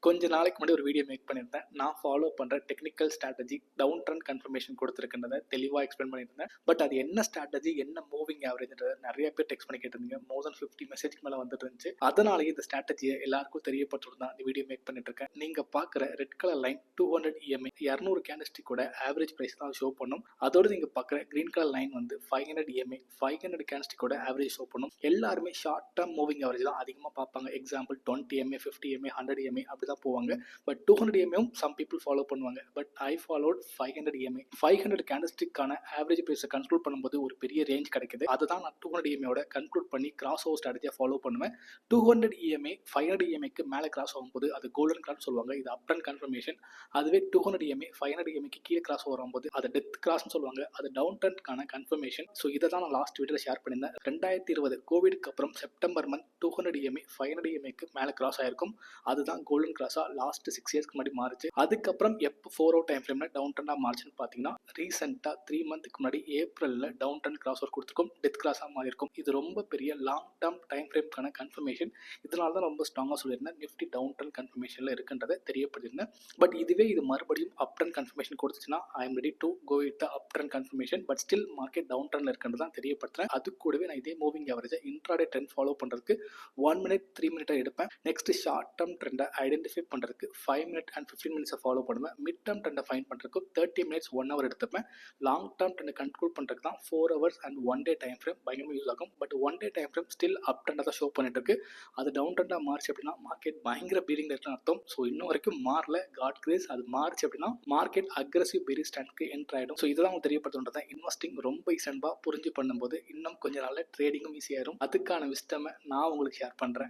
கொஞ்ச நாளைக்கு முன்னாடி ஒரு வீடியோ மேக் பண்ணியிருந்தேன். நான் ஃபாலோ பண்ற technical strategy down trend confirmation கொடுத்துருக்குன்றத தெளிவா எக்ஸ்பிளைன் பண்ணியிருந்தேன். பட் அது என்ன ஸ்ட்ராட்டஜி, என்ன மூவிங் ஆவரேஜ்ன்றத நிறைய பேர் டெக்ஸ்ட் பண்ணி கேட்டிருந்தீங்க. மோர் தென் 50 மெசேஜ்க்கு மேல வந்துட்டு இருந்துச்சு. அதனாலேயே இந்த ஸ்ட்ராட்டஜியை எல்லாருக்கும் தெரியப்பட்டு தான் இந்த வீடியோ மேக் பண்ணிட்டு இருக்கேன். நீங்க பாக்குற red colour line 200 EMA 200 candlestick கூட ஆவரேஜ் பிரைஸ் தான் ஷோ பண்ணும். அதோட நீங்க பாக்குற கிரீன் கலர் லைன் வந்து 500 EMA 500 கேண்டல்ஸ்டிக் கூட ஆவரேஜ் ஷோ பண்ணும். எல்லாருமே ஷார்ட் டர்ம் மூவிங் ஆவரேஜ் தான் அதிகமா பார்ப்பாங்க. எக்ஸாம்பிள் 20 EMA 50 EMA 100 EMA அப்படிதான் போவாங்க. But 200 EMA some people follow பண்ணுவாங்க. பட் ஐ ஃபாலோட் 500 EMA 500 கேண்டல்ஸ்டிக்கான ஆவரேஜ் பிரைஸை கன்க்ளூட் பண்ணும்போது ஒரு பெரிய ரேஞ்ச் கிடைக்குது. அதுதான் நான் 200 EMA கன்க்ளூட் பண்ணி கிராஸ் ஓவர் ஸ்ட்ராட்டஜியை ஃபாலோ பண்ணுவேன். 200 EMA 500 EMAக்கு மேலே கிராஸ் ஆகும்போது அது கோல்டன் கிராஸ் சொல்லுவாங்க. இது அப் ட்ரெண்ட் கன்ஃபர்மேஷன். அதுவே 200 EMA 500 EMAக்கு கீழே கிராஸ் வரும்போது அது டெத் கிராஸ்னு சொல்லுவாங்க. அது டவுன் ட்ரெண்ட்கான கன்ஃபர்மேஷன். ஸோ இதை தான் நான் லாஸ்ட் வீடியோவில் ஷேர் பண்ணியிருந்தேன். 2020 கோவிட்க்கு அப்புறம் செப்டம்பர் மந்த் 200 EMA 500 EMAக்கு மேலே கிராஸ் ஆயிருக்கும். அதுதான் கோல்டன் கிராஸா லாஸ்ட் 6 இயர்ஸ்க்கு முன்னாடி மாறுச்சு. அதுக்கப்புறம் எப்போ 4 ஹவர் டைம் ஃப்ரேம்ல டவுன் ட்ரெண்டா மாறுச்சுன்னு பார்த்தீங்கன்னா ரீசெண்டாக 3 மந்த்துக்கு முன்னாடி ஏப்ரலில் டவுன் ட்ரெண்ட் கிராஸ் ஓவர் கொடுத்துருக்கும். டெத் கிராஸாக மாறி இருக்கும். இது ரொம்ப பெரிய லாங் டேர்ம் டைம் ஃப்ரேம்க்கான கன்ஃபர்மேஷன். இதனால தான் ரொம்ப ஸ்ட்ராங்காக சொல்லியிருந்தேன் நிஃப்டி டவுன் ட்ரெண்ட் கன்ஃபர்மேஷனில் இருக்குன்றதை தெரியப்படுத்திருந்தேன். பட் இதுவே இது மறுபடியும் அப் ட்ரெண்ட் கன்ஃபர்மேஷன் கொடுத்துச்சுன்னா I am ready to go with the up trend confirmation. But still market down ட்ரெண்ட்ல இருக்குன்றது தான் தெரியப்படுத்துறேன். அது கூடவே நான் இதே மூவிங் ஆவரேஜை இன்ட்ராடே ட்ரெண்ட் ஃபாலோ பண்ணுறதுக்கு 1 மினிட் 3 மினிட்டை எடுப்பேன். நெக்ஸ்ட் ஷார்ட் டேர்ம் ட்ரெண்டை ஐடென்டிஃபை பண்ணுறதுக்கு 5 மினிட் அண்ட் 15 மினிட்ஸை ஃபாலோ பண்ணுவேன். மிட் டேர்ம் ட்ரெண்டை ஃபைன் பண்ணுறதுக்கு 30 மினிட்ஸ் 1 ஹவர் எடுத்துப்பேன். லாங் டேர்ம் ட்ரெண்டை கன்க்ளூட் பண்ணுறதுக்கு தான் 4 hours and 1 day time frame பயங்கரமாக யூஸ் ஆகும். But 1 day time frame still up ட்ரெண்டாக தான் ஷோ பண்ணிட்டு இருக்கு. அது டவுன் ட்ரெண்டாக மாறிச்சு அப்படின்னா மார்க்கெட் பயங்கர பீரிங் இருக்குன்னு அர்த்தம். ஸோ இன்னும் வரைக்கும் மாறல. காட் கிரேஸ் அது மாறிச்சு அப்படின்னா மார்க்கெட் அக்ரெசிவ் பெரி ஸ்டாண்ட்க்கு என்ட்ரு ஆகிடும். ஸோ இதெல்லாம் தெரியப்படுத்துன்றது இன்வெஸ்டிங் ரொம்ப ஈஸியாக புரிஞ்சு பண்ணும்போது இன்னும் கொஞ்சம் நாள் ட்ரேடிங்கும் ஈஸியாயிரும். அதுக்கான விஸ்டமை நான் உங்களுக்கு ஷேர் பண்ணுறேன்.